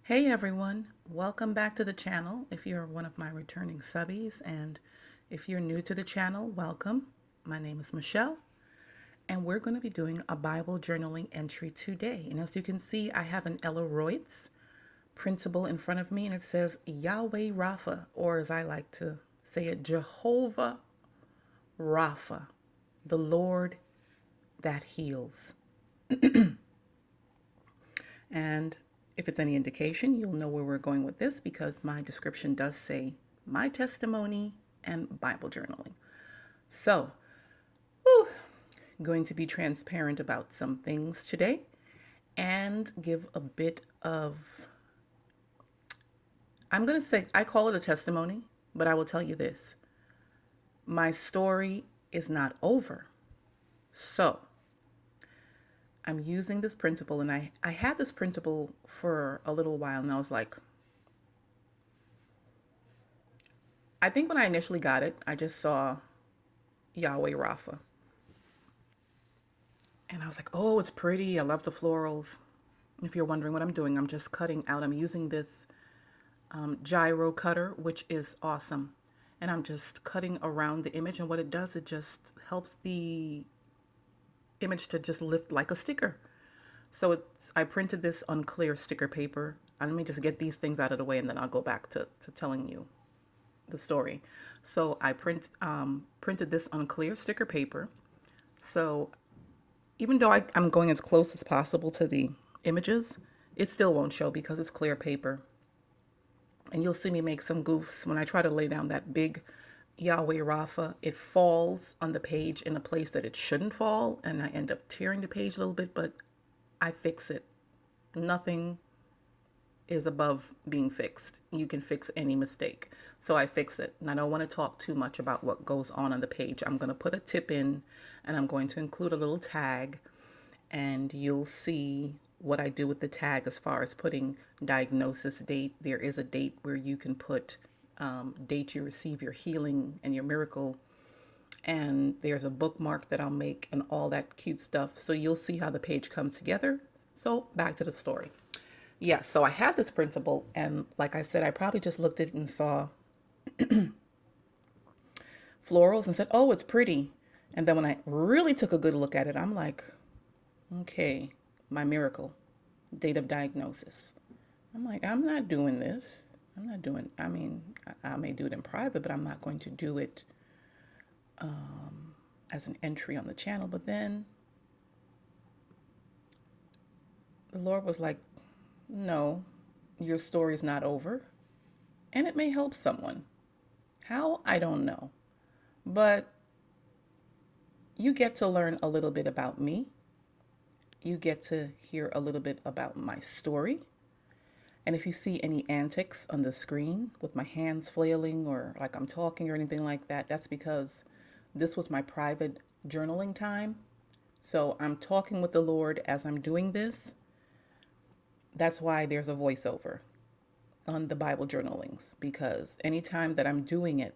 Hey everyone, welcome back to the channel. If you're one of my returning subbies, and if you're new to the channel, welcome. My name is Michelle, and we're going to be doing a Bible journaling entry today. And as you can see, I have an Ella Royds principle in front of me, and it says Yahweh Rapha, or as I like to say it, Jehovah Rapha, the Lord that heals. And if it's any indication, you'll know where we're going with this because my description does say my testimony and Bible journaling. So, going to be transparent about some things today and give a bit of, I'm going to say, I call it a testimony, but I will tell you this. My story is not over. So, I'm using this principle, and I had this principle for a little while, and I was like, I think when I initially got it, I just saw Yahweh Rapha. And I was like, oh, it's pretty. I love the florals. If you're wondering what I'm doing, I'm just cutting out. I'm using this gyro cutter, which is awesome. And I'm just cutting around the image. And what it does, it just helps the image to just lift like a sticker. So I printed this on clear sticker paper. And let me just get these things out of the way, and then I'll go back to telling you the story. So I printed this on clear sticker paper. So even though I'm going as close as possible to the images, it still won't show because it's clear paper. And you'll see me make some goofs when I try to lay down that big Yahweh Rapha. It falls on the page in a place that it shouldn't fall, and I end up tearing the page a little bit, but I fix it. Nothing is above being fixed. You can fix any mistake. So I fix it. And I don't want to talk too much about what goes on the page. I'm going to put a tip in, and I'm going to include a little tag, and you'll see what I do with the tag as far as putting diagnosis date. There is a date where you can put date you receive your healing and your miracle. And there's a bookmark that I'll make and all that cute stuff. So you'll see how the page comes together. So back to the story. Yeah, so I had this principle, and like I said, I probably just looked at it and saw florals and said, oh, it's pretty. And then when I really took a good look at it, I'm like, okay, my miracle, date of diagnosis. I'm like, I'm not doing this. I may do it in private, but I'm not going to do it as an entry on the channel. But then the Lord was like, no, your story's not over, and it may help someone. How? I don't know. But you get to learn a little bit about me. You get to hear a little bit about my story. And if you see any antics on the screen with my hands flailing or like I'm talking or anything like that, that's because this was my private journaling time. So I'm talking with the Lord as I'm doing this. That's why there's a voiceover on the Bible journalings, because anytime that I'm doing it,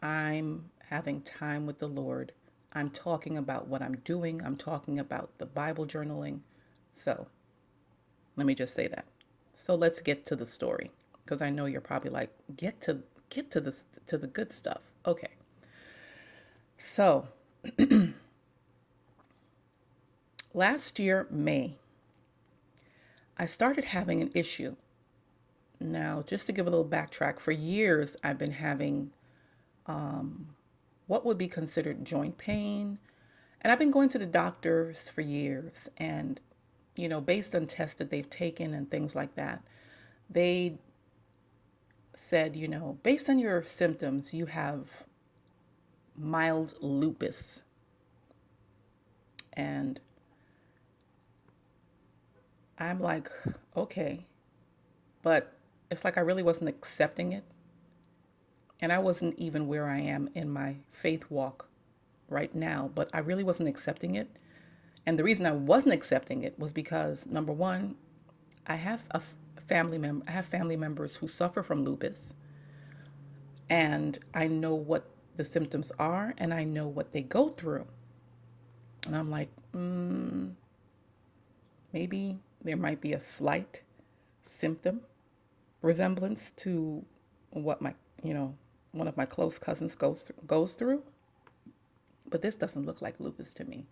I'm having time with the Lord. I'm talking about what I'm doing. I'm talking about the Bible journaling. So let me just say that. So let's get to the story, because I know you're probably like, get to the good stuff. Okay. So last year, May, I started having an issue. Now, just to give a little backtrack, for years I've been having what would be considered joint pain. And I've been going to the doctors for years. And, based on tests that they've taken and things like that, they said, based on your symptoms, you have mild lupus. And I'm like, okay. But it's like I really wasn't accepting it. And I wasn't even where I am in my faith walk right now, but I really wasn't accepting it. And the reason I wasn't accepting it was because, number one, I have family members who suffer from lupus, and I know what the symptoms are, and I know what they go through. And I'm like, maybe there might be a slight symptom resemblance to what my, one of my close cousins goes through. But this doesn't look like lupus to me.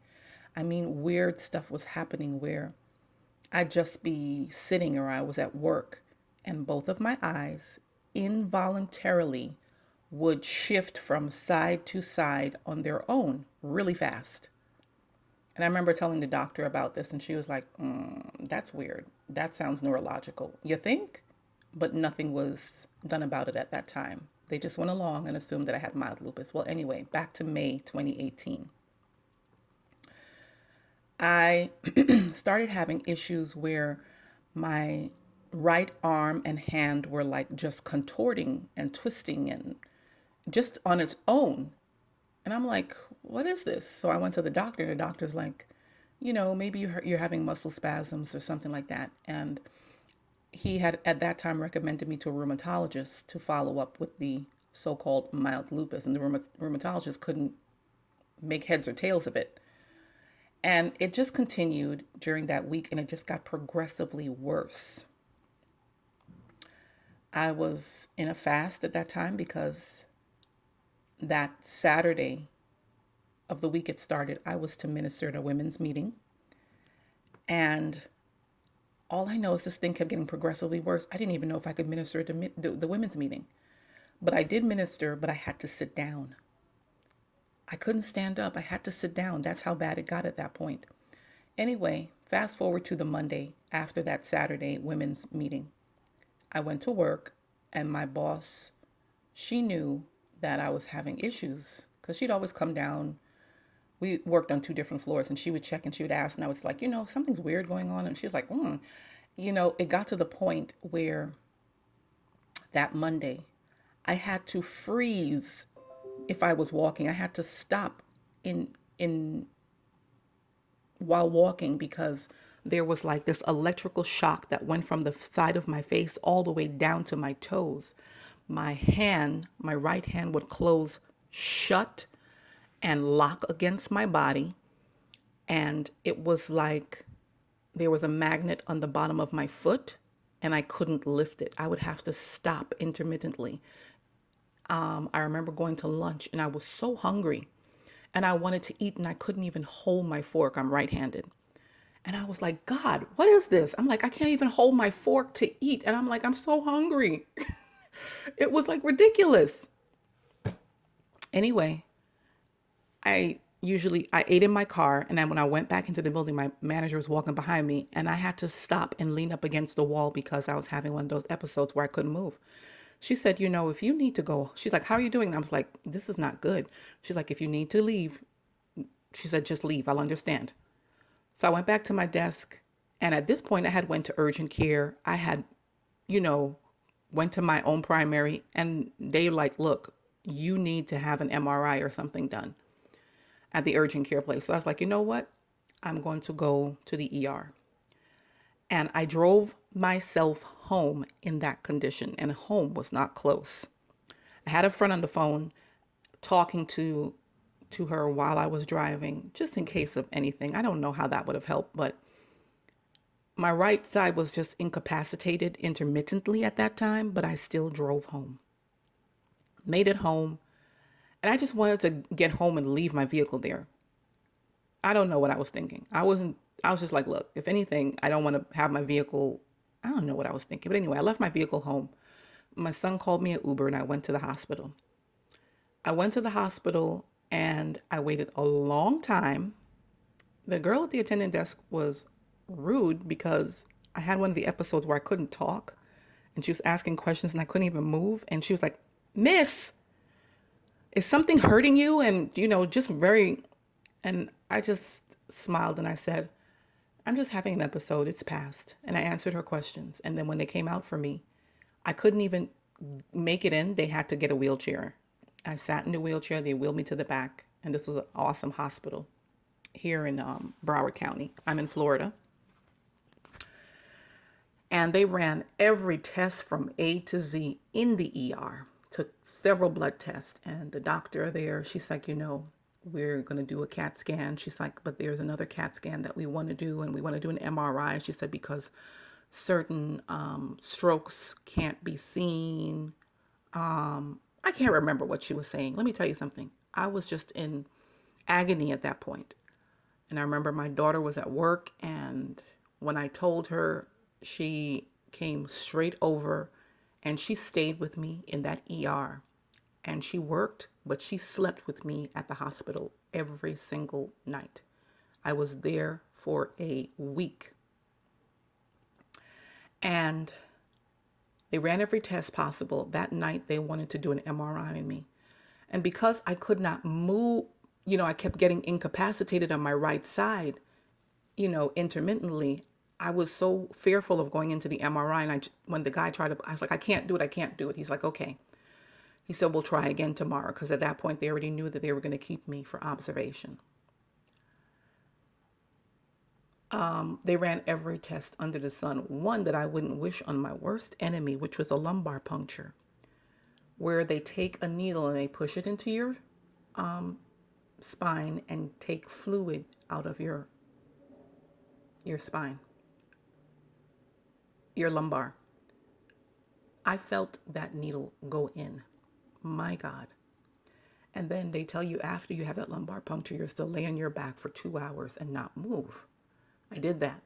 I mean, weird stuff was happening where I'd just be sitting or I was at work and both of my eyes involuntarily would shift from side to side on their own really fast. And I remember telling the doctor about this, and she was like, that's weird. That sounds neurological. You think? But nothing was done about it at that time. They just went along and assumed that I had mild lupus. Well, anyway, back to May 2018. I started having issues where my right arm and hand were like just contorting and twisting and just on its own. And I'm like, what is this? So I went to the doctor, and the doctor's like, maybe you're having muscle spasms or something like that. And he had at that time recommended me to a rheumatologist to follow up with the so-called mild lupus. And the rheumatologist couldn't make heads or tails of it. And it just continued during that week, and it just got progressively worse. I was in a fast at that time because that Saturday of the week it started, I was to minister at a women's meeting. And all I know is this thing kept getting progressively worse. I didn't even know if I could minister at the women's meeting. But I did minister, but I had to sit down. I couldn't stand up. I had to sit down. That's how bad it got at that point. Anyway, fast forward to the Monday after that Saturday women's meeting. I went to work, and my boss, she knew that I was having issues because she'd always come down. We worked on 2 different floors, and she would check and she would ask, and I was like, something's weird going on. And she was like, it got to the point where that Monday I had to freeze. If I was walking, I had to stop while walking because there was like this electrical shock that went from the side of my face all the way down to my toes. My right hand would close shut and lock against my body. And it was like there was a magnet on the bottom of my foot and I couldn't lift it. I would have to stop intermittently. I remember going to lunch and I was so hungry and I wanted to eat and I couldn't even hold my fork. I'm right-handed. And I was like, God, what is this? I'm like, I can't even hold my fork to eat. And I'm like, I'm so hungry. It was like ridiculous. Anyway, I ate in my car, and then when I went back into the building, my manager was walking behind me, and I had to stop and lean up against the wall because I was having one of those episodes where I couldn't move. She said, if you need to go, she's like, how are you doing? And I was like, this is not good. She's like, if you need to leave, she said, just leave. I'll understand. So I went back to my desk, and at this point I had went to urgent care. I had, went to my own primary, and they like, look, you need to have an MRI or something done at the urgent care place. So I was like, you know what? I'm going to go to the ER. And I drove myself home in that condition, and home was not close. I had a friend on the phone talking to her while I was driving, just in case of anything. I don't know how that would have helped, but my right side was just incapacitated intermittently at that time, but I still drove home. Made it home, and I just wanted to get home and leave my vehicle there. I don't know what I was thinking. I was just like, look, if anything, I don't want to have my vehicle. I don't know what I was thinking. But anyway, I left my vehicle home. My son called me an Uber and I went to the hospital. I went to the hospital and I waited a long time. The girl at the attendant desk was rude because I had one of the episodes where I couldn't talk and she was asking questions and I couldn't even move. And she was like, Miss, is something hurting you? And, just very, and I just smiled and I said, I'm just having an episode. It's past. And I answered her questions. And then when they came out for me, I couldn't even make it in. They had to get a wheelchair. I sat in the wheelchair. They wheeled me to the back. And this was an awesome hospital here in Broward County. I'm in Florida. And they ran every test from A to Z in the ER. Took several blood tests. And the doctor there, she's like, we're going to do a CAT scan. She's like, but there's another CAT scan that we want to do, and we want to do an MRI. She said, because certain strokes can't be seen. I can't remember what she was saying. Let me tell you something. I was just in agony at that point. And I remember my daughter was at work, and when I told her, she came straight over and she stayed with me in that ER. And she worked, but she slept with me at the hospital every single night. I was there for a week. And they ran every test possible. That night, they wanted to do an MRI on me. And because I could not move, I kept getting incapacitated on my right side, intermittently. I was so fearful of going into the MRI. And when the guy I was like, I can't do it. He's like, okay. He said, we'll try again tomorrow. Because at that point, they already knew that they were going to keep me for observation. They ran every test under the sun. One that I wouldn't wish on my worst enemy, which was a lumbar puncture, where they take a needle and they push it into your spine and take fluid out of your spine, your lumbar. I felt that needle go in. My God. And then they tell you after you have that lumbar puncture, you're still lay on your back for 2 hours and not move. I did that,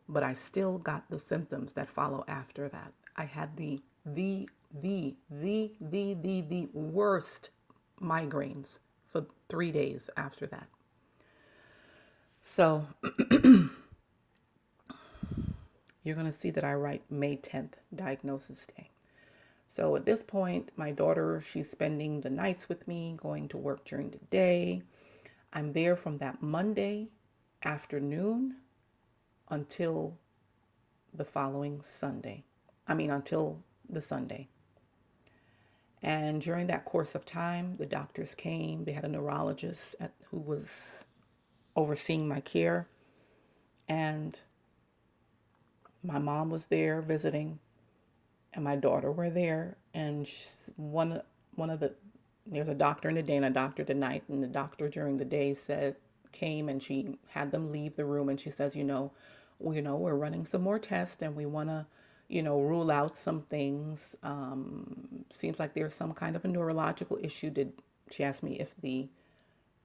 but I still got the symptoms that follow after that. I had the worst migraines for 3 days after that. So you're going to see that I write May 10th, diagnosis day. So at this point, my daughter, she's spending the nights with me, going to work during the day. I'm there from that Monday afternoon until the following Sunday. Until the Sunday. And during that course of time, the doctors came. They had a neurologist who was overseeing my care. And my mom was there visiting, and my daughter were there. And there's a doctor in the day and a doctor at the night. And the doctor during the day came and she had them leave the room. And she says, we're running some more tests and we want to, rule out some things. Seems like there's some kind of a neurological issue. She asked me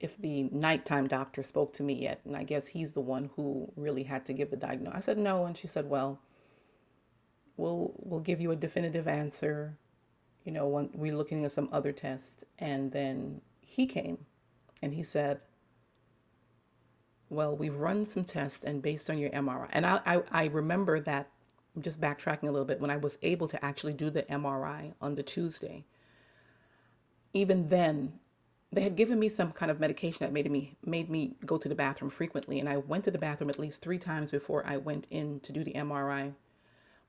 if the nighttime doctor spoke to me yet. And I guess he's the one who really had to give the diagnosis. I said no. And she said, well, we'll give you a definitive answer. When we're looking at some other tests. And then he came and he said, well, we've run some tests and based on your MRI. And I remember that, I'm just backtracking a little bit, when I was able to actually do the MRI on the Tuesday. Even then, they had given me some kind of medication that made me go to the bathroom frequently. And I went to the bathroom at least 3 times before I went in to do the MRI.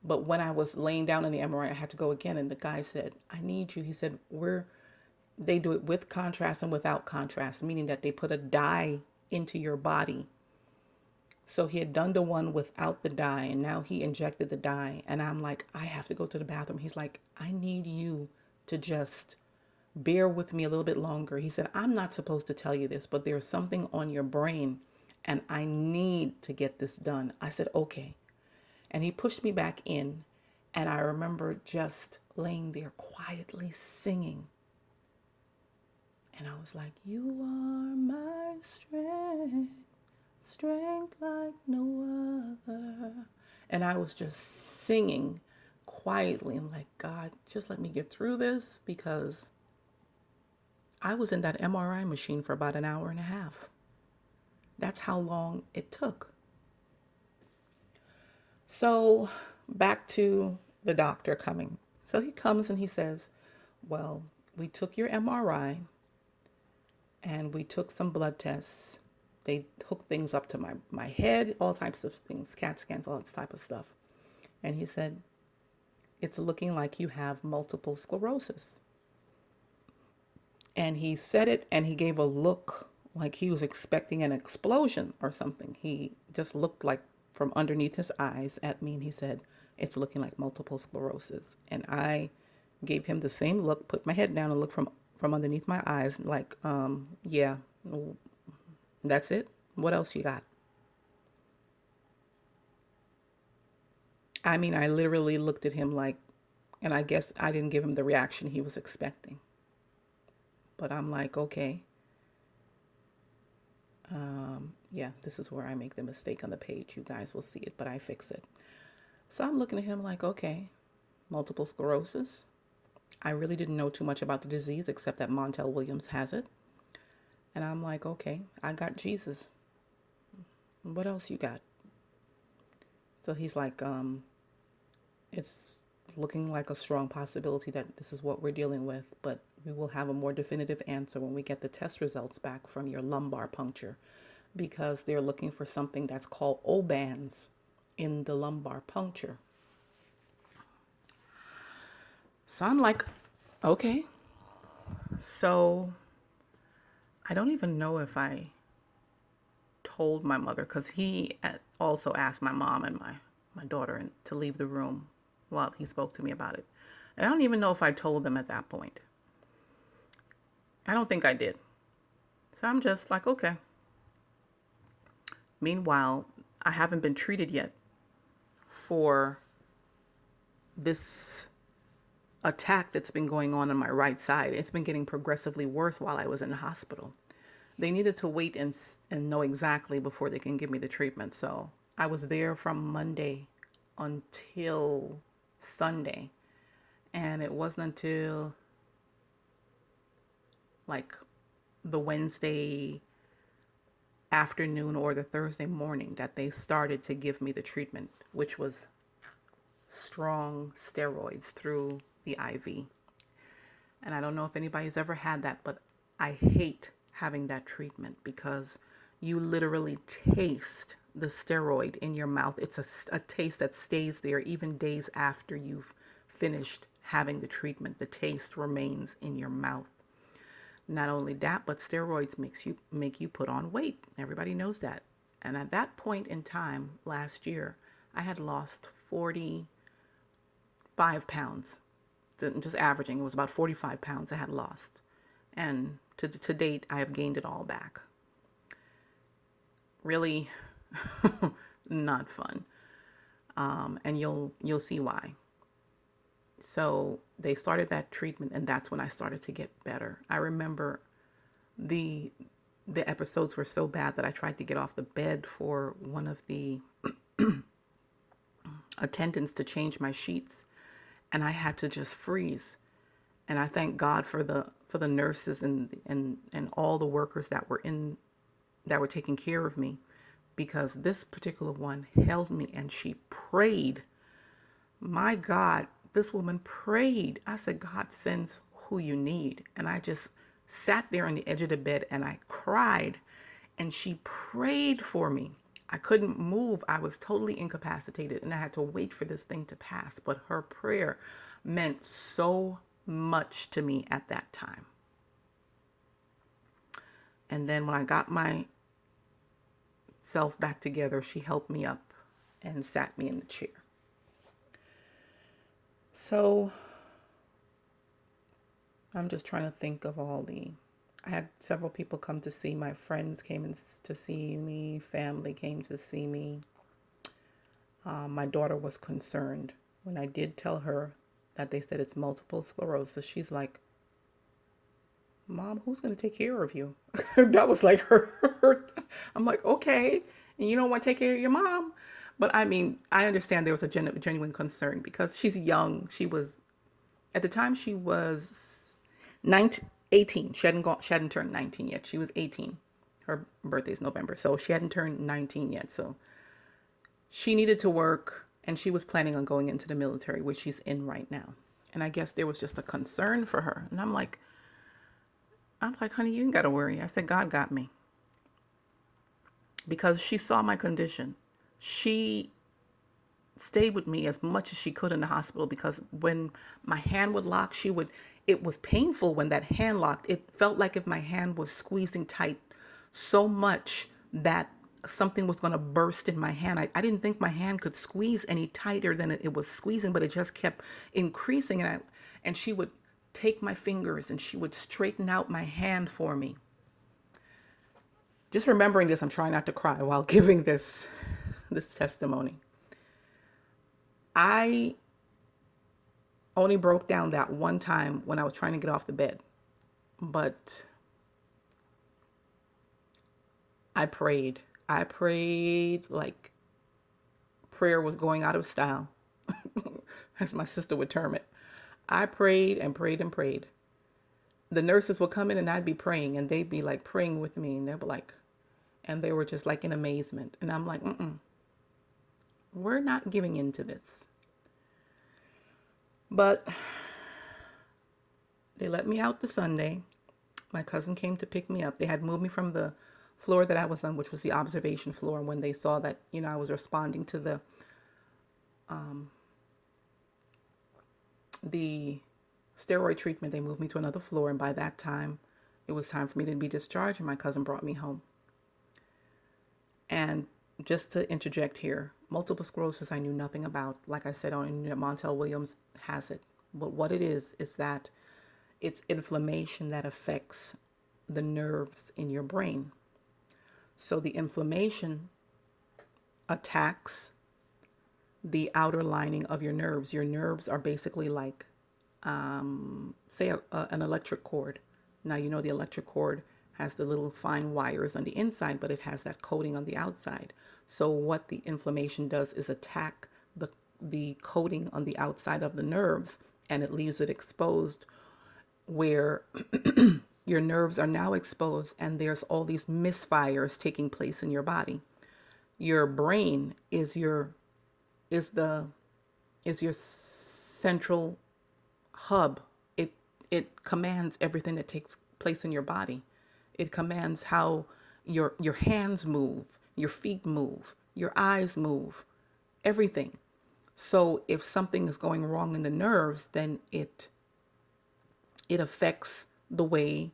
But when I was laying down in the MRI, I had to go again. And the guy said, I need you. He said, they do it with contrast and without contrast, meaning that they put a dye into your body. So he had done the one without the dye, and now he injected the dye. And I'm like, I have to go to the bathroom. He's like, I need you to just bear with me a little bit longer. He said, I'm not supposed to tell you this, but there's something on your brain and I need to get this done. I said, okay. And he pushed me back in, and I remember just laying there quietly singing. And I was like, you are my strength, strength like no other. And I was just singing quietly. I'm like, God, just let me get through this, because I was in that MRI machine for about an hour and a half. That's how long it took. So back to the doctor coming. So he comes and he says, well, we took your MRI and we took some blood tests. They hooked things up to my head, all types of things, CAT scans, all this type of stuff. And he said, it's looking like you have multiple sclerosis. And he said it, and he gave a look like he was expecting an explosion or something. He just looked like from underneath his eyes at me, and he said, it's looking like multiple sclerosis. And I gave him the same look, put my head down and looked from underneath my eyes like, yeah, that's it. What else you got? I mean, I literally looked at him like, and I guess I didn't give him the reaction he was expecting. But I'm like, okay, yeah, this is where I make the mistake on the page. You guys will see it, but I fix it. So I'm looking at him like, okay, multiple sclerosis. I really didn't know too much about the disease except that Montel Williams has it. And I'm like, okay, I got Jesus. What else you got? So he's like, it's looking like a strong possibility that this is what we're dealing with, but we will have a more definitive answer when we get the test results back from your lumbar puncture, because they're looking for something that's called O-bands in the lumbar puncture. So I'm like, okay. So I don't even know if I told my mother, because he also asked my mom and my daughter to leave the room while he spoke to me about it. And I don't even know if I told them at that point. I don't think I did. So I'm just like, okay. Meanwhile, I haven't been treated yet for this attack that's been going on my right side. It's been getting progressively worse while I was in the hospital. They needed to wait and know exactly before they can give me the treatment. So I was there from Monday until Sunday. And it wasn't until like the Wednesday afternoon or the Thursday morning that they started to give me the treatment, which was strong steroids through the IV. And I don't know if anybody's ever had that, but I hate having that treatment because you literally taste the steroid in your mouth. It's a taste that stays there even days after you've finished having the treatment. The taste remains in your mouth. Not only that, but steroids make you put on weight. Everybody knows that. And at that point in time last year, I had lost 45 pounds. Just averaging, it was about 45 pounds I had lost. And to date, I have gained it all back. Really not fun. And you'll see why. So they started that treatment, and that's when I started to get better. I remember the episodes were so bad that I tried to get off the bed for one of the attendants to change my sheets, and I had to just freeze. And I thank God for the nurses and all the workers that were taking care of me, because this particular one held me and she prayed. My God, this woman prayed. I said, God sends who you need. And I just sat there on the edge of the bed and I cried, and she prayed for me. I couldn't move. I was totally incapacitated and I had to wait for this thing to pass. But her prayer meant so much to me at that time. And then when I got myself back together, she helped me up and sat me in the chair. So I'm just trying to think of I had several people come to see. My friends came to see me. Family came to see me. My daughter was concerned when I did tell her that they said it's multiple sclerosis. She's like, Mom, who's going to take care of you? That was like her. I'm like, okay. And you don't want to take care of your mom? But I mean, I understand there was a genuine concern because she's young. At the time she was 18. She hadn't turned 19 yet. She was 18. Her birthday's November. So she hadn't turned 19 yet. So she needed to work, and she was planning on going into the military, which she's in right now. And I guess there was just a concern for her. And I'm like, honey, you ain't got to worry. I said, God got me. Because she saw my condition. She stayed with me as much as she could in the hospital, because when my hand would lock, it was painful when that hand locked. It felt like if my hand was squeezing tight so much that something was going to burst in my hand. I didn't think my hand could squeeze any tighter than it was squeezing, but it just kept increasing. And she would take my fingers and she would straighten out my hand for me. Just remembering this, I'm trying not to cry while giving this testimony. I only broke down that one time when I was trying to get off the bed. But I prayed. I prayed like prayer was going out of style, as my sister would term it. I prayed and prayed and prayed. The nurses would come in and I'd be praying and they'd be like praying with me and they'd be like, and they were just like in amazement. And I'm like, we're not giving in to this. But they let me out the Sunday. My cousin came to pick me up. They had moved me from the floor that I was on, which was the observation floor. And when they saw that, I was responding to the steroid treatment, they moved me to another floor. And by that time, it was time for me to be discharged. And my cousin brought me home. And just to interject here, multiple sclerosis I knew nothing about. Like I said, I only knew that Montel Williams has it. But what it is that it's inflammation that affects the nerves in your brain. So the inflammation attacks the outer lining of your nerves. Your nerves are basically like, say, an electric cord. Now, the electric cord has the little fine wires on the inside, but it has that coating on the outside. So what the inflammation does is attack the coating on the outside of the nerves, and it leaves it exposed where your nerves are now exposed, and there's all these misfires taking place in your body. Your brain is your central hub. It commands everything that takes place in your body. It commands how your hands move, your feet move, your eyes move, everything. So if something is going wrong in the nerves, then it affects the way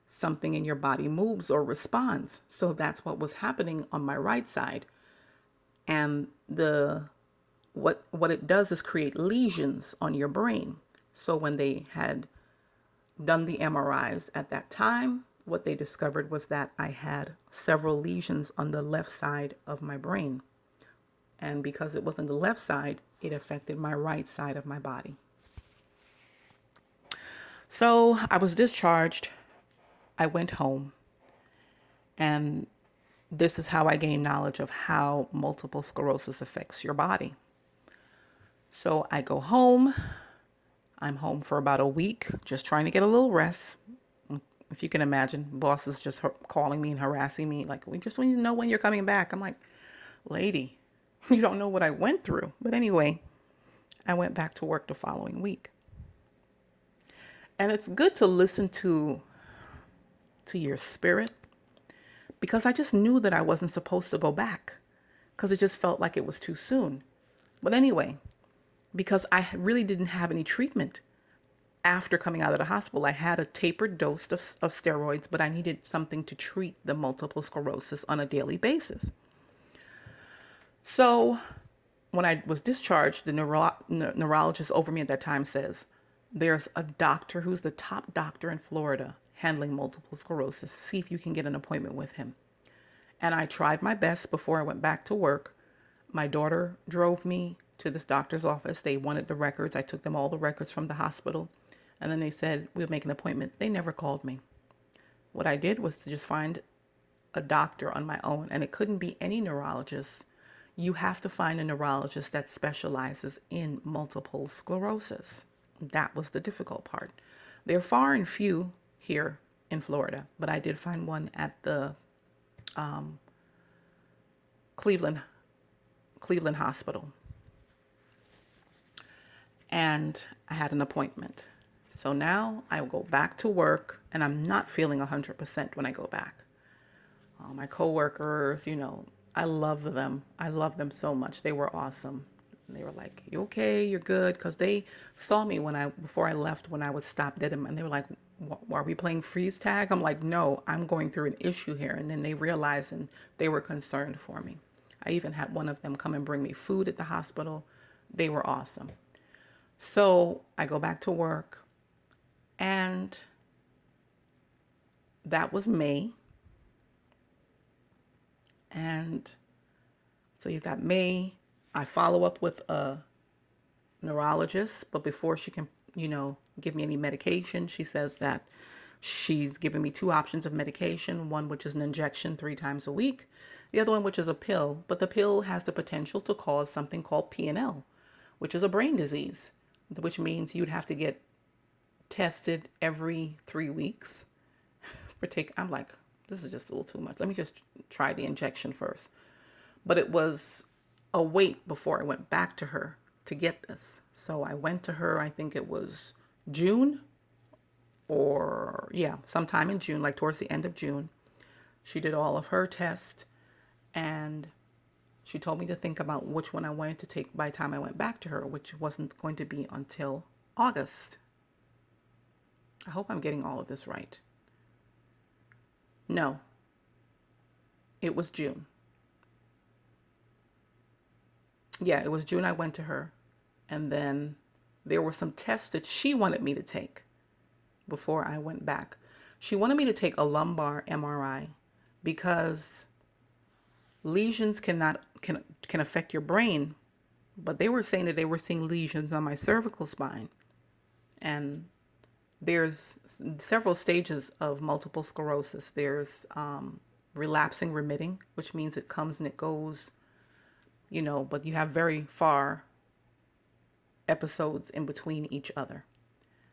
something in your body moves or responds. So that's what was happening on my right side. And what it does is create lesions on your brain. So when they had done the MRIs at that time, what they discovered was that I had several lesions on the left side of my brain. And because it was on the left side, it affected my right side of my body. So I was discharged. I went home. And this is how I gained knowledge of how multiple sclerosis affects your body. So I go home. I'm home for about a week, just trying to get a little rest. If you can imagine, bosses just calling me and harassing me, like, we just want to know when you're coming back. I'm like, lady, you don't know what I went through. But anyway, I went back to work the following week. And it's good to listen to your spirit, because I just knew that I wasn't supposed to go back, because it just felt like it was too soon. But anyway, because I really didn't have any treatment after coming out of the hospital. I had a tapered dose of steroids, but I needed something to treat the multiple sclerosis on a daily basis. So when I was discharged, the neurologist over me at that time says, there's a doctor who's the top doctor in Florida handling multiple sclerosis. See if you can get an appointment with him. And I tried my best before I went back to work. My daughter drove me to this doctor's office. They wanted the records. I took them all the records from the hospital. And then they said, we'll make an appointment. They never called me. What I did was to just find a doctor on my own. And it couldn't be any neurologist. You have to find a neurologist that specializes in multiple sclerosis. That was the difficult part. They're far and few here in Florida, but I did find one at the Cleveland Hospital. And I had an appointment. So now I will go back to work, and I'm not feeling 100% when I go back. My coworkers, I love them. I love them so much. They were awesome. And they were like, you okay? You're good? Because they saw me before I left, when I would stop dead, and they were like, are we playing freeze tag? I'm like, no, I'm going through an issue here. And then they realized, and they were concerned for me. I even had one of them come and bring me food at the hospital. They were awesome. So I go back to work, and that was May. And so you've got May. I follow up with a neurologist, but before she can, give me any medication, she says that she's given me two options of medication, one which is an injection 3 times a week, the other one which is a pill, but the pill has the potential to cause something called PNL, which is a brain disease, which means you'd have to get tested every 3 weeks I'm like, this is just a little too much. Let me just try the injection first. But it was a wait before I went back to her to get this. So I went to her, I think it was June sometime in June, like towards the end of June. She did all of her tests and she told me to think about which one I wanted to take by the time I went back to her, which wasn't going to be until August. I hope I'm getting all of this right. No, it was June. Yeah, it was June I went to her. And then there were some tests that she wanted me to take before I went back. She wanted me to take a lumbar MRI because lesions can affect your brain. But they were saying that they were seeing lesions on my cervical spine. And there's several stages of multiple sclerosis. There's relapsing remitting, which means it comes and it goes, but you have very far episodes in between each other.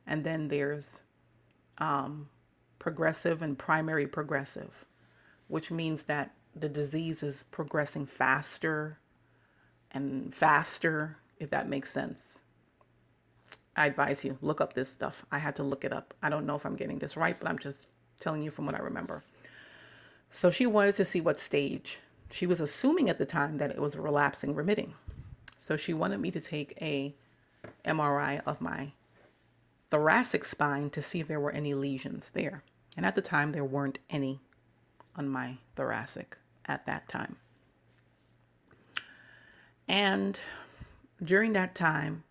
And then there's progressive and primary progressive, which means that the disease is progressing faster and faster, if that makes sense. I advise you, look up this stuff. I had to look it up. I don't know if I'm getting this right, but I'm just telling you from what I remember. So she wanted to see what stage. She was assuming at the time that it was relapsing remitting. So she wanted me to take a MRI of my thoracic spine to see if there were any lesions there. And at the time, there weren't any on my thoracic at that time. And during that time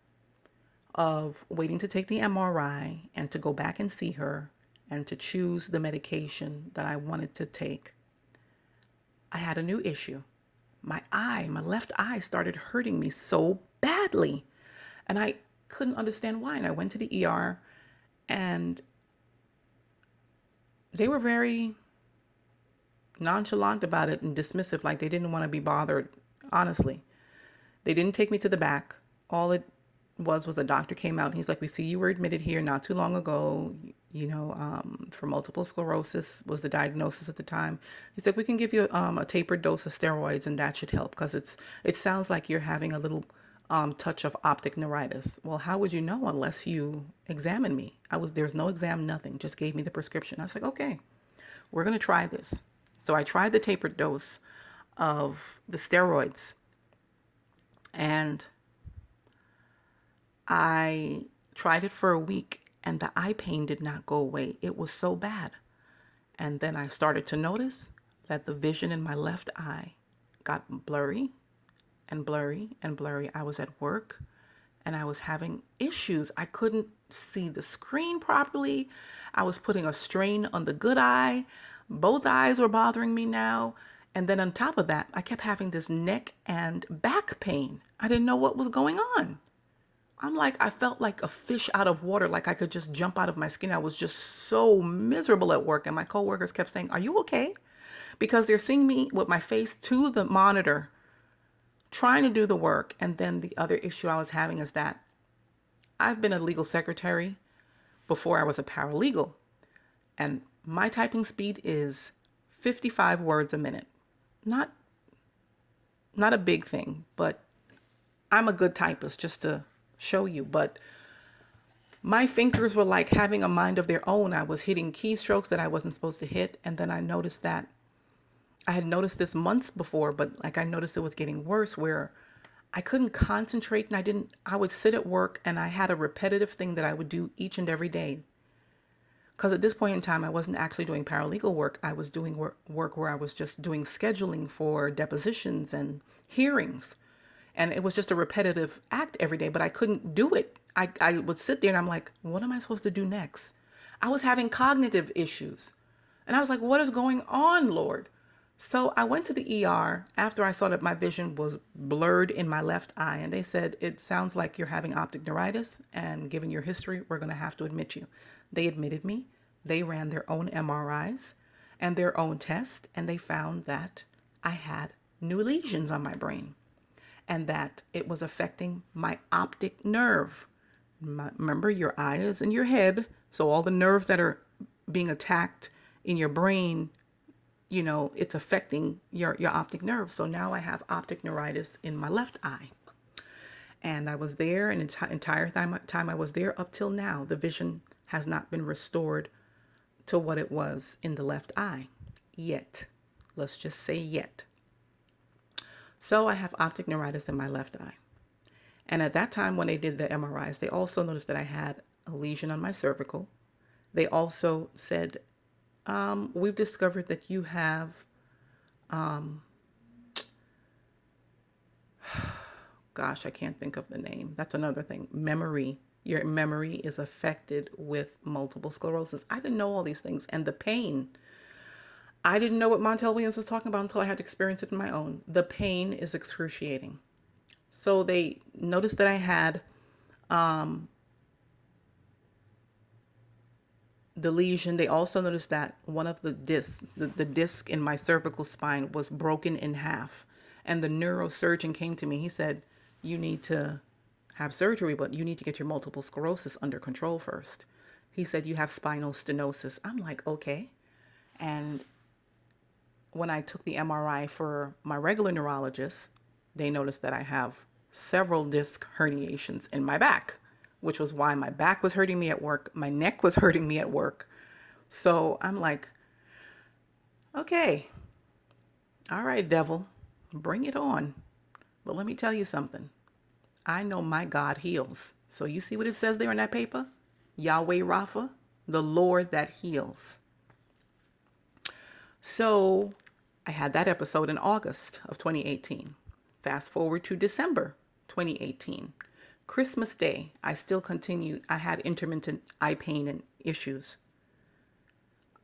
of waiting to take the MRI and to go back and see her and to choose the medication that I wanted to take, I had a new issue. My left eye started hurting me so badly. And I couldn't understand why. And I went to the ER and they were very nonchalant about it and dismissive, like they didn't want to be bothered. Honestly, they didn't take me to the back. All it was a doctor came out and he's like, we see you were admitted here not too long ago, for multiple sclerosis was the diagnosis at the time. He said, we can give you a tapered dose of steroids and that should help because it sounds like you're having a little touch of optic neuritis. Well, how would you know unless you examine me? There's no exam, nothing, just gave me the prescription. I was like, okay, we're going to try this. So I tried the tapered dose of the steroids and I tried it for a week and the eye pain did not go away. It was so bad. And then I started to notice that the vision in my left eye got blurry and blurry and blurry. I was at work and I was having issues. I couldn't see the screen properly. I was putting a strain on the good eye. Both eyes were bothering me now. And then on top of that, I kept having this neck and back pain. I didn't know what was going on. I felt like a fish out of water, like I could just jump out of my skin. I was just so miserable at work. And my coworkers kept saying, are you okay? Because they're seeing me with my face to the monitor, trying to do the work. And then the other issue I was having is that I've been a legal secretary before I was a paralegal. And my typing speed is 55 words a minute. Not a big thing, but I'm a good typist, just to show you. But my fingers were like having a mind of their own. I was hitting keystrokes that I wasn't supposed to hit. And then I noticed that I had noticed this months before, but I noticed it was getting worse where I couldn't concentrate and I would sit at work and I had a repetitive thing that I would do each and every day. Because at this point in time, I wasn't actually doing paralegal work. I was doing work where I was just doing scheduling for depositions and hearings. And it was just a repetitive act every day, but I couldn't do it. I would sit there and I'm like, what am I supposed to do next? I was having cognitive issues. And I was like, what is going on, Lord? So I went to the ER after I saw that my vision was blurred in my left eye, and they said, it sounds like you're having optic neuritis, and given your history, we're going to have to admit you. They admitted me. They ran their own MRIs and their own tests, and they found that I had new lesions on my brain and that it was affecting my optic nerve. Remember, your eye is in your head, so all the nerves that are being attacked in your brain, you know, it's affecting your optic nerve. So now I have optic neuritis in my left eye. And I was there an entire time I was there up till now. The vision has not been restored to what it was in the left eye yet. Let's just say yet. So I have optic neuritis in my left eye. And at that time when they did the MRIs, they also noticed that I had a lesion on my cervical. They also said, we've discovered that you have, gosh, I can't think of the name. That's another thing. Memory. Your memory is affected with multiple sclerosis. I didn't know all these things. And the pain, I didn't know what Montel Williams was talking about until I had to experience it on my own. The pain is excruciating. So they noticed that I had the lesion. They also noticed that one of the discs, the disc in my cervical spine was broken in half. And the neurosurgeon came to me. He said, you need to have surgery, but you need to get your multiple sclerosis under control first. He said, you have spinal stenosis. I'm like, okay. And when I took the MRI for my regular neurologist, they noticed that I have several disc herniations in my back, which was why my back was hurting me at work. My neck was hurting me at work. So I'm like, okay, all right, devil, bring it on. But let me tell you something. I know my God heals. So you see what it says there in that paper? Yahweh Rapha, the Lord that heals. So I had that episode in August of 2018. Fast forward to December 2018. Christmas Day, I still continued. I had intermittent eye pain and issues.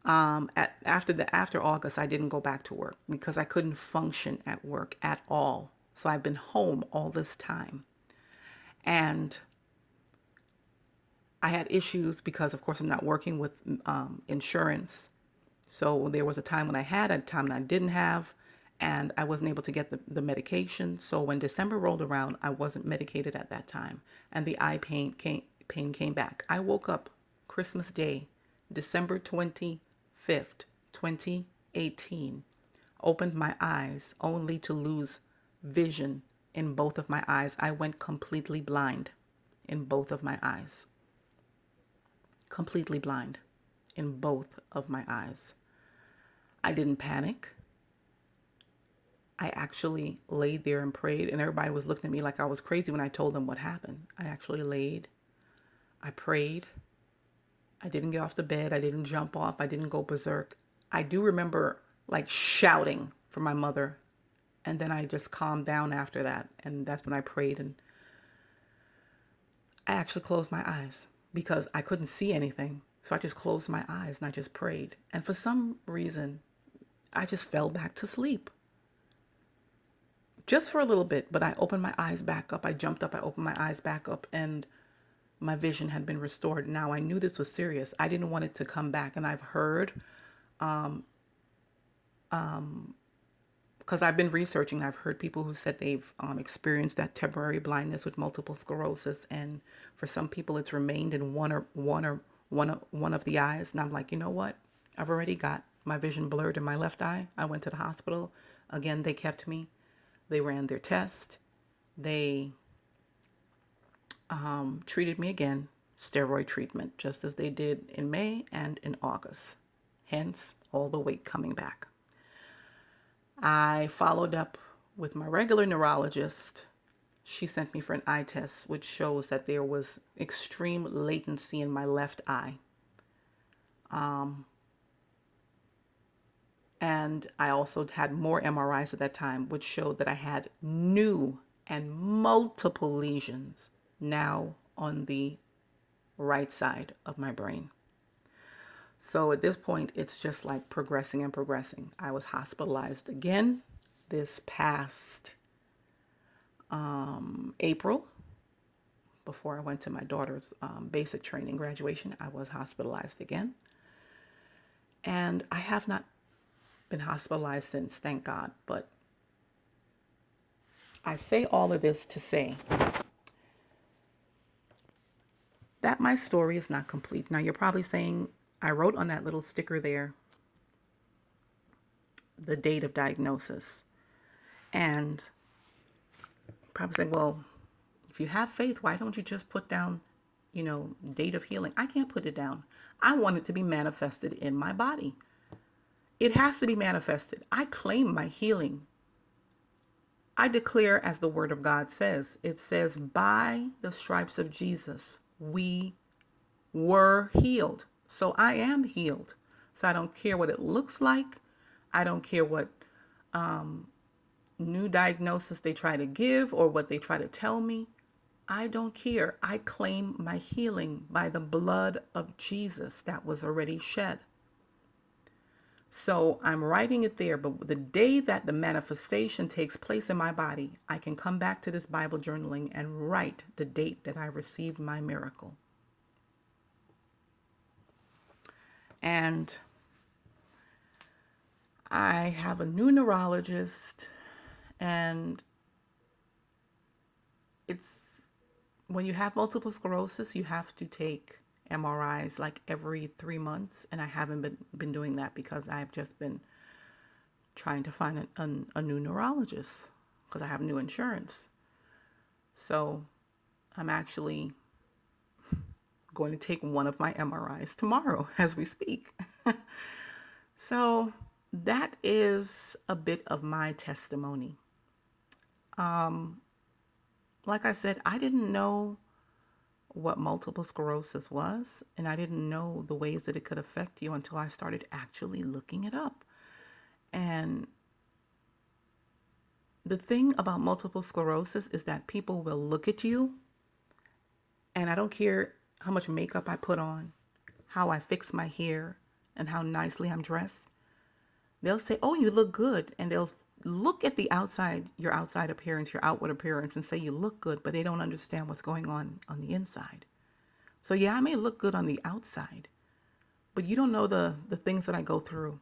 After August, I didn't go back to work because I couldn't function at work at all. So I've been home all this time. And I had issues because, of course, I'm not working with insurance. So there was a time when I had, a time when I didn't have, and I wasn't able to get the medication. So when December rolled around, I wasn't medicated at that time. And the eye pain came back. I woke up Christmas Day, December 25th, 2018, opened my eyes only to lose vision in both of my eyes. I went completely blind in both of my eyes. Completely blind in both of my eyes. I didn't panic. I actually laid there and prayed, and everybody was looking at me like I was crazy when I told them what happened. I actually laid. I prayed. I didn't get off the bed. I didn't jump off. I didn't go berserk. I do remember like shouting for my mother, and then I just calmed down after that, and that's when I prayed, and I actually closed my eyes because I couldn't see anything. So I just closed my eyes and I just prayed. And for some reason, I just fell back to sleep. Just for a little bit, but I opened my eyes back up. I jumped up, I opened my eyes back up, and my vision had been restored. Now I knew this was serious. I didn't want it to come back. And I've heard, because I've been researching, I've heard people who said they've experienced that temporary blindness with multiple sclerosis. And for some people, it's remained in one of the eyes. And I'm like, you know what? I've already got my vision blurred in my left eye. I went to the hospital. Again, they kept me. They ran their test. They treated me again, steroid treatment, just as they did in May and in August. Hence, all the weight coming back. I followed up with my regular neurologist. She sent me for an eye test, which shows that there was extreme latency in my left eye. And I also had more MRIs at that time, which showed that I had new and multiple lesions now on the right side of my brain. So at this point, it's just like progressing and progressing. I was hospitalized again this past April. Before I went to my daughter's basic training graduation, I was hospitalized again. And I have not been hospitalized since, thank God. But I say all of this to say that my story is not complete. Now, you're probably saying, I wrote on that little sticker there the date of diagnosis. And probably saying, well, if you have faith, why don't you just put down, date of healing? I can't put it down. I want it to be manifested in my body. It has to be manifested. I claim my healing. I declare, as the word of God says, it says, by the stripes of Jesus, we were healed. So I am healed. So I don't care what it looks like. I don't care what new diagnosis they try to give or what they try to tell me. I don't care. I claim my healing by the blood of Jesus that was already shed. So I'm writing it there, but the day that the manifestation takes place in my body, I can come back to this Bible journaling and write the date that I received my miracle. And I have a new neurologist, and it's when you have multiple sclerosis, you have to take MRIs like every 3 months. And I haven't been doing that because I've just been trying to find a new neurologist because I have new insurance. So I'm actually going to take one of my MRIs tomorrow as we speak. So that is a bit of my testimony. Like I said, I didn't know what multiple sclerosis was, and I didn't know the ways that it could affect you until I started actually looking it up. And the thing about multiple sclerosis is that people will look at you, and I don't care how much makeup I put on, how I fix my hair, and how nicely I'm dressed. They'll say, oh, you look good, and they'll look at the outside, your outside appearance, your outward appearance, and say you look good, but they don't understand what's going on the inside. So yeah, I may look good on the outside, but you don't know the things that I go through.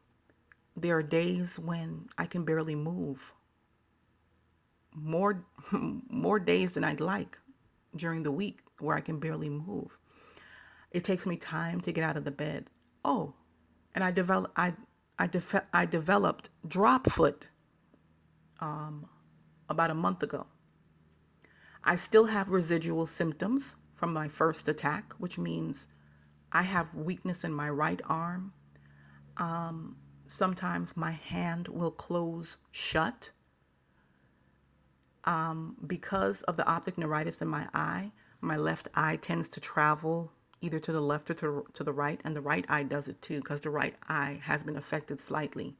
There are days when I can barely move. More days than I'd like during the week where I can barely move. It takes me time to get out of the bed. Oh, and I developed drop foot about a month ago. I still have residual symptoms from my first attack, which means I have weakness in my right arm. Sometimes my hand will close shut. Because of the optic neuritis in my eye, my left eye tends to travel either to the left or to the right, and the right eye does it too, because the right eye has been affected slightly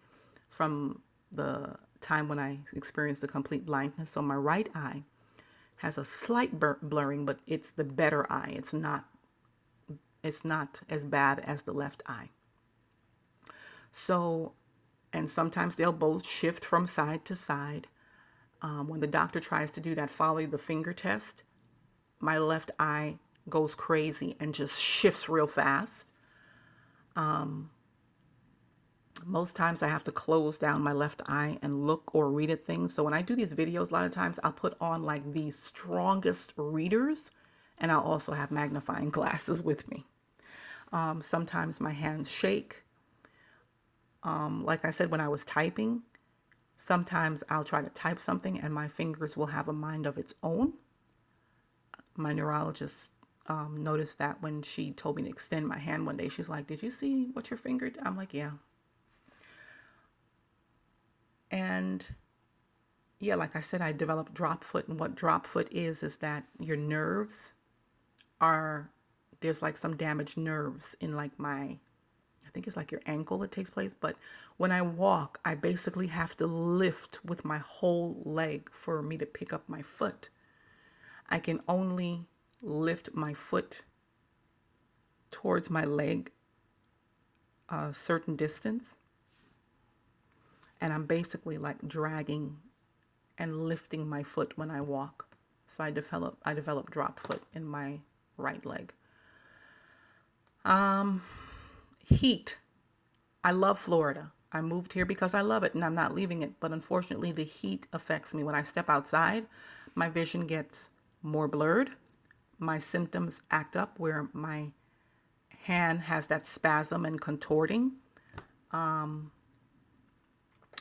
from the time when I experienced the complete blindness. So my right eye has a slight blurring, but it's the better eye. It's not as bad as the left eye. So, and sometimes they'll both shift from side to side. When the doctor tries to do that follow the finger test, my left eye goes crazy and just shifts real fast. Most times I have to close down my left eye and look or read at things. So when I do these videos, a lot of times I'll put on like the strongest readers, and I'll also have magnifying glasses with me. Sometimes my hands shake. Like I said, when I was typing, sometimes I'll try to type something and my fingers will have a mind of its own. My neurologist noticed that when she told me to extend my hand one day. She's like, did you see what your finger did? I'm like, yeah. And yeah, like I said, I developed drop foot. And what drop foot is that your nerves there's like some damaged nerves in like I think it's like your ankle it takes place. But when I walk, I basically have to lift with my whole leg for me to pick up my foot. I can only lift my foot towards my leg a certain distance, and I'm basically like dragging and lifting my foot when I walk. So I develop drop foot in my right leg. Heat. I love Florida. I moved here because I love it and I'm not leaving it. But unfortunately, the heat affects me. When I step outside, my vision gets more blurred. My symptoms act up where my hand has that spasm and contorting. My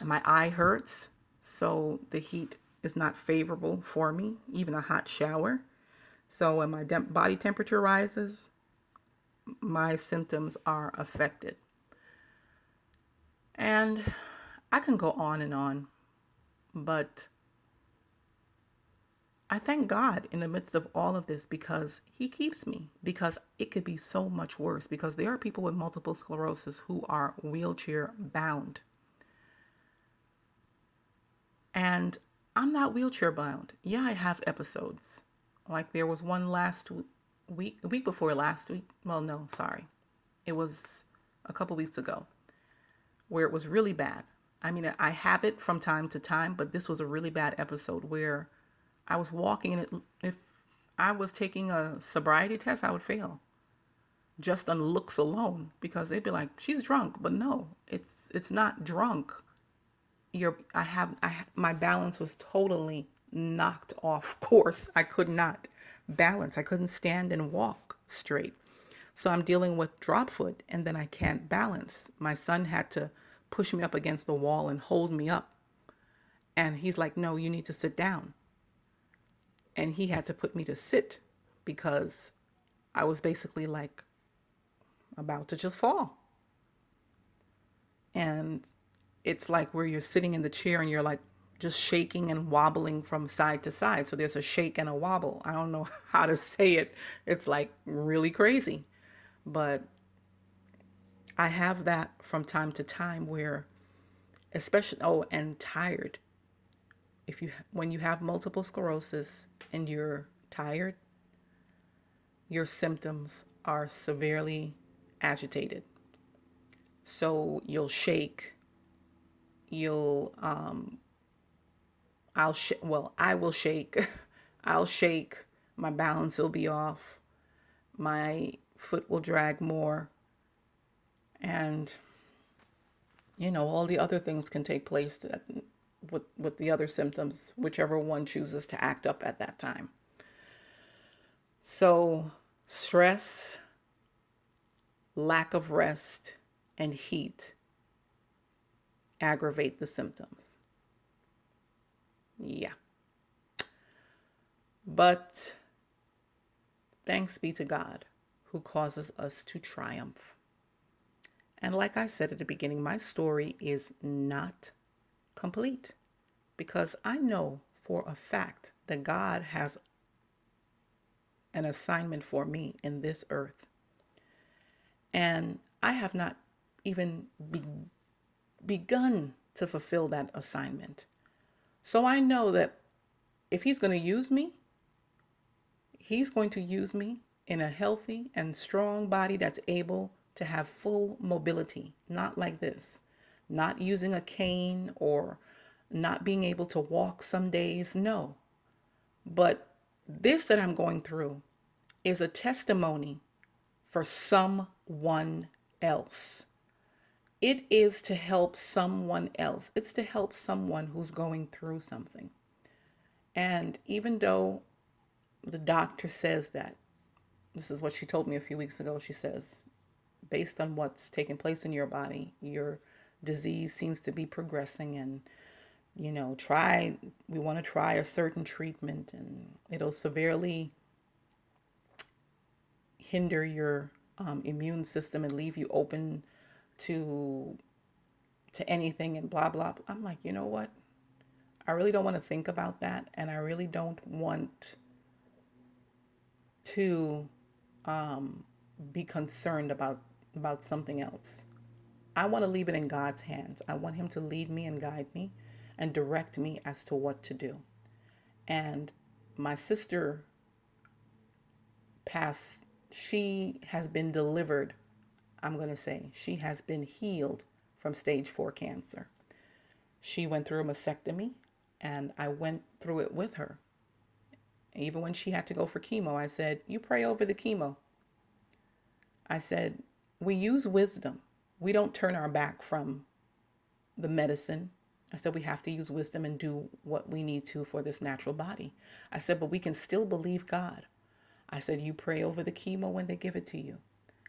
eye hurts. So the heat is not favorable for me, even a hot shower. So when my body temperature rises, my symptoms are affected. And I can go on and on, but I thank God in the midst of all of this because He keeps me, because it could be so much worse, because there are people with multiple sclerosis who are wheelchair bound. And I'm not wheelchair bound. Yeah, I have episodes. Like there was one last week, a week before last week. Well, no, sorry. It was a couple weeks ago where it was really bad. I mean, I have it from time to time, but this was a really bad episode where I was walking and if I was taking a sobriety test, I would fail just on looks alone because they'd be like, she's drunk. But no, it's not drunk. My balance was totally knocked off course. I could not balance. I couldn't stand and walk straight. So I'm dealing with drop foot and then I can't balance. My son had to push me up against the wall and hold me up. And he's like, no, you need to sit down. And he had to put me to sit because I was basically like about to just fall. And it's like where you're sitting in the chair and you're like just shaking and wobbling from side to side. So there's a shake and a wobble. I don't know how to say it. It's like really crazy. But I have that from time to time where, especially, and tired. When you have multiple sclerosis and you're tired, your symptoms are severely agitated. So you'll shake, I will shake. I'll shake. My balance will be off. My foot will drag more. And, all the other things can take place with the other symptoms, whichever one chooses to act up at that time. So stress, lack of rest, and heat aggravate the symptoms. Yeah. But thanks be to God who causes us to triumph. And like I said at the beginning, my story is not complete because I know for a fact that God has an assignment for me in this earth. And I have not even begun to fulfill that assignment. So I know that if He's going to use me, He's going to use me in a healthy and strong body that's able to have full mobility, not like this, not using a cane or not being able to walk some days. No. But this that I'm going through is a testimony for someone else. It is to help someone else. It's to help someone who's going through something. And even though the doctor says that, this is what she told me a few weeks ago, she says, based on what's taking place in your body, your disease seems to be progressing and, we want to try a certain treatment and it'll severely hinder your immune system and leave you open to anything and blah, blah. I'm like, you know what? I really don't want to think about that. And I really don't want to be concerned about something else. I want to leave it in God's hands. I want Him to lead me and guide me and direct me as to what to do. And my sister passed, she has been delivered I'm going to say she has been healed from stage 4 cancer. She went through a mastectomy, and I went through it with her. Even when she had to go for chemo, I said, you pray over the chemo. I said, we use wisdom. We don't turn our back from the medicine. I said, we have to use wisdom and do what we need to for this natural body. I said, but we can still believe God. I said, you pray over the chemo when they give it to you.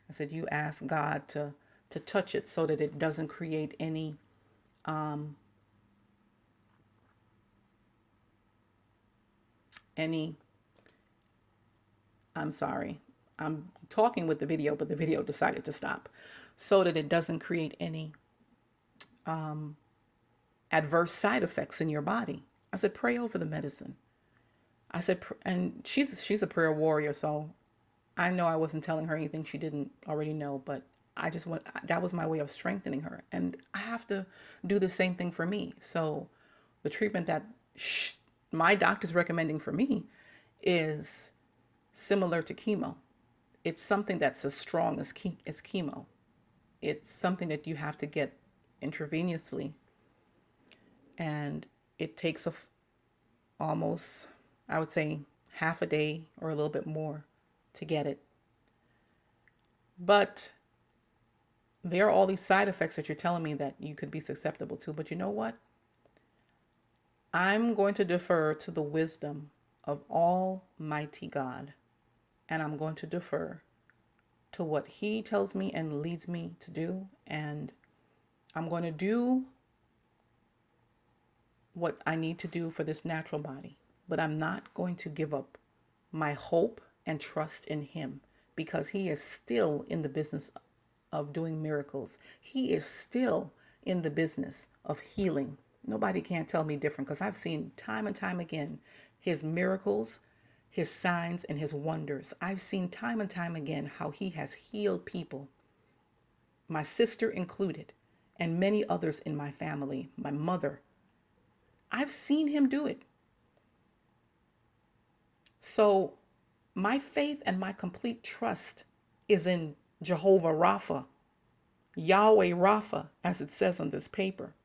I said, you ask God to touch it so that it doesn't create any I'm sorry, I'm talking with the video, but the video decided to stop, so that it doesn't create any adverse side effects in your body. I said, pray over the medicine. I said, and she's a prayer warrior, so I know I wasn't telling her anything she didn't already know, but that was my way of strengthening her. And I have to do the same thing for me. So the treatment that my doctor's recommending for me is similar to chemo. It's something that's as strong as chemo. It's something that you have to get intravenously. And it takes almost, I would say, half a day or a little bit more to get it. But there are all these side effects that you're telling me that you could be susceptible to. But you know what? I'm going to defer to the wisdom of Almighty God. And I'm going to defer to what He tells me and leads me to do. And I'm going to do what I need to do for this natural body. But I'm not going to give up my hope and trust in Him, because He is still in the business of doing miracles. He is still in the business of healing. Nobody can tell me different, because I've seen time and time again His miracles, His signs, and His wonders. I've seen time and time again how He has healed people, my sister included, and many others in my family, my mother. I've seen Him do it. So my faith and my complete trust is in Jehovah Rapha, Yahweh Rapha, as it says on this paper.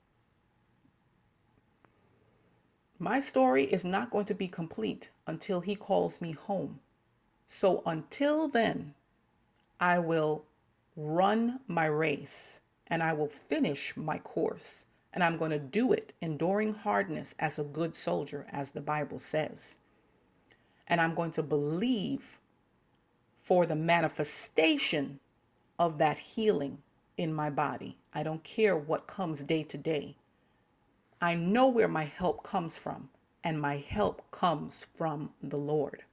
My story is not going to be complete until He calls me home. So until then, I will run my race and I will finish my course. And I'm going to do it enduring hardness as a good soldier, as the Bible says. And I'm going to believe for the manifestation of that healing in my body. I don't care what comes day to day. I know where my help comes from, and my help comes from the Lord.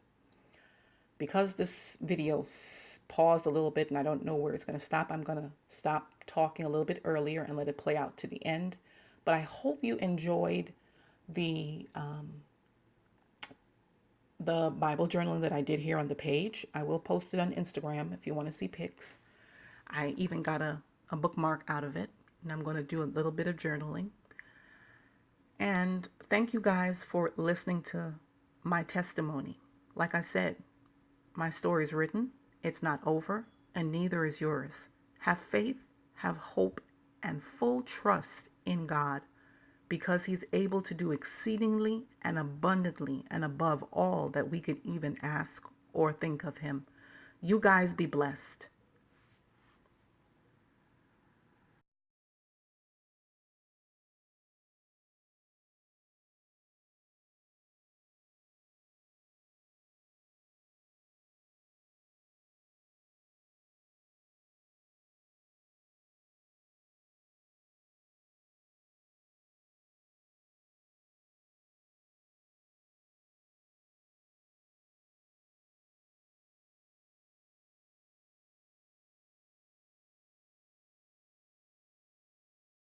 Because this video paused a little bit and I don't know where it's going to stop, I'm going to stop talking a little bit earlier and let it play out to the end. But I hope you enjoyed the Bible journaling that I did here on the page. I will post it on Instagram if you want to see pics. I even got a bookmark out of it, and I'm going to do a little bit of journaling. And thank you guys for listening to my testimony. Like I said, my story is written, it's not over, and neither is yours. Have faith, have hope, and full trust in God, because He's able to do exceedingly and abundantly and above all that we could even ask or think of Him. You guys be blessed.